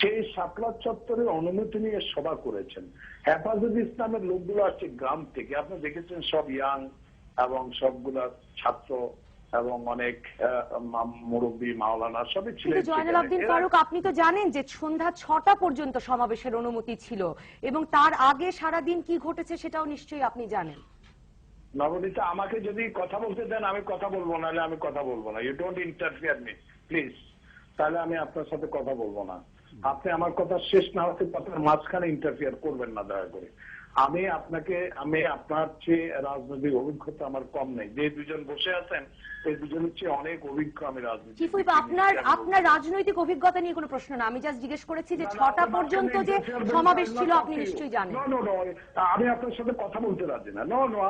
সেই শাপলা চত্বরের অনুমতি নিয়ে সভা করেছেন। হেফাজত ইসলামের লোকগুলো আসছে গ্রাম থেকে, আপনি দেখেছেন সব ইয়াং এবং সবগুলা ছাত্র এবং অনেক মুরব্বী মাওলানা সবই ছিলেন। জয়নুল আবদিন ফারুক, আপনি তো জানেন যে সন্ধ্যা 6টা পর্যন্ত সমাবেশের অনুমতি ছিল এবং তার আগে সারাদিন কি ঘটেছে সেটাও নিশ্চয়ই আপনি জানেন। নবনীতা, আমাকে যদি কথা বলতে দেন আমি কথা বলবো, নাহলে আমি কথা বলবো না। You don't interfere me please. তাহলে আমি আপনার সাথে কথা বলবো না। আপনি আমার কথা শেষ না হতে কথার মাঝখানে ইন্টারফিয়ার করবেন না দয়া করে। আমি আপনার চেয়ে রাজনৈতিক অভিজ্ঞতা আমার কম নেই। যে দুজন বসে আছেন এই দুজনের চেয়ে অনেক অভিজ্ঞ আমি রাজনীতি। আপনার রাজনৈতিক অভিজ্ঞতা নিয়ে কোনো প্রশ্ন না, আমি জাস্ট জিজ্ঞেস করেছি যে 6টা পর্যন্ত যে সমাবেশ ছিল আপনি নিশ্চয়ই জানেন। আমি আপনার সাথে কথা বলতে রাজি না।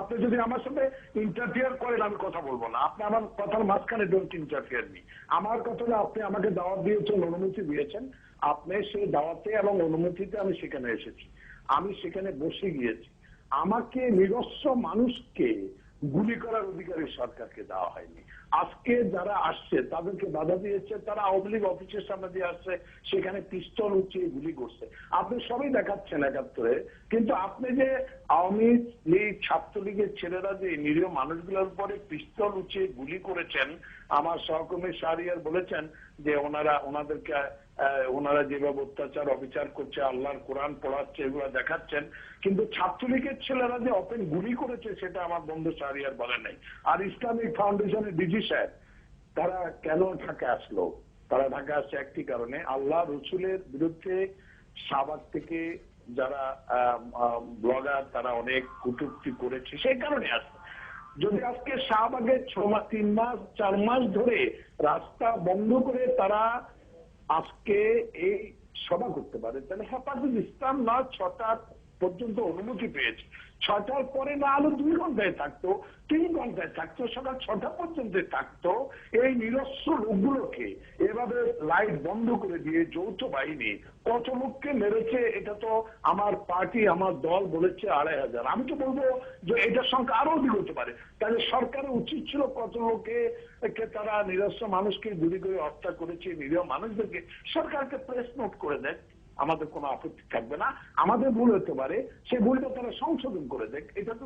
আপনি যদি আমার সাথে ইন্টারফিয়ার করেন আমি কথা বলবো না। আপনি আমার কথার মাঝখানে ডোন্ট ইন্টারফিয়ার মি। আমার কথা হলো আপনি আমাকে দাওয়াত দিয়েছেন, অনুমতি দিয়েছেন, আপনি সেই দাওয়াতে এবং অনুমতিতে আমি সেখানে এসেছি, আমি সেখানে বসে গিয়েছি। আমাকে নিরস্ত্র মানুষকে গুলি করার অধিকারী সরকারকে দেওয়া হয়নি। আজকে যারা আসছে তাদেরকে বাধা দিয়েছে, তারা আওয়ামী লীগ অফিসের সামনে দিয়ে আসছে, সেখানে পিস্তল উঁচিয়ে গুলি করছে। আপনি সবই দেখাচ্ছেন 71-এ, কিন্তু আপনি যে আওয়ামী লীগ ছাত্রলীগের ছেলেরা যে নিরীহ মানুষগুলোর উপরে পিস্তল উঁচিয়ে গুলি করেছেন, আমার সহকর্মী শাহরিয়ার বলেছেন যে ওনারা যেভাবে অত্যাচার অবিচার করছে, আল্লাহর কোরআন পড়াচ্ছে, এগুলো দেখাচ্ছেন, কিন্তু ছাত্রলীগের ছেলেরা যে ওপেন গুলি করেছে সেটা আমার বন্ধু শাহরিয়ার বলেন নাই। আর ইসলামিক ফাউন্ডেশনের ডিজি সাহেব তারা কেন ঢাকা আসলো? তারা ঢাকা আসছে একটি কারণে, আল্লাহ রসুলের বিরুদ্ধে শাহবাগ থেকে যারা ব্লগার তারা অনেক কটূক্তি করেছে, সেই কারণে আসছে। যদি আজকে শাহবাগে 3 মাস 4 মাস ধরে রাস্তা বন্ধ করে তারা আজকে এই সভা করতে পারে, তাহলে হেফাজত ইসলাম না 6টা পর্যন্ত অনুমতি পেয়েছে, 6টার পরে না আলো 2 ঘন্টায় থাকতো, 3 ঘন্টায় থাকতো, সকাল 6টা পর্যন্ত থাকতো। এই নিরস্ত্র লোকগুলোকে এভাবে লাইট বন্ধ করে দিয়ে যৌথ বাহিনী কত লোককে মেরেছে, এটা তো আমার পার্টি আমার দল বলেছে 2500। আমি তো বলবো যে এটার সংখ্যা আরো অধিক হতে পারে। তাহলে সরকারের উচিত ছিল কত লোকে তারা নিরস্ত্র মানুষকে গুলি করে হত্যা করেছে, নিরীহ মানুষদেরকে সরকারকে প্রেস নোট করে দেয়, আমাদের কোনো আপত্তি থাকবে না। আমাদের ভুল হতে পারে, সেই ভুলটা তারা সংশোধন করে দেয়, এটা তো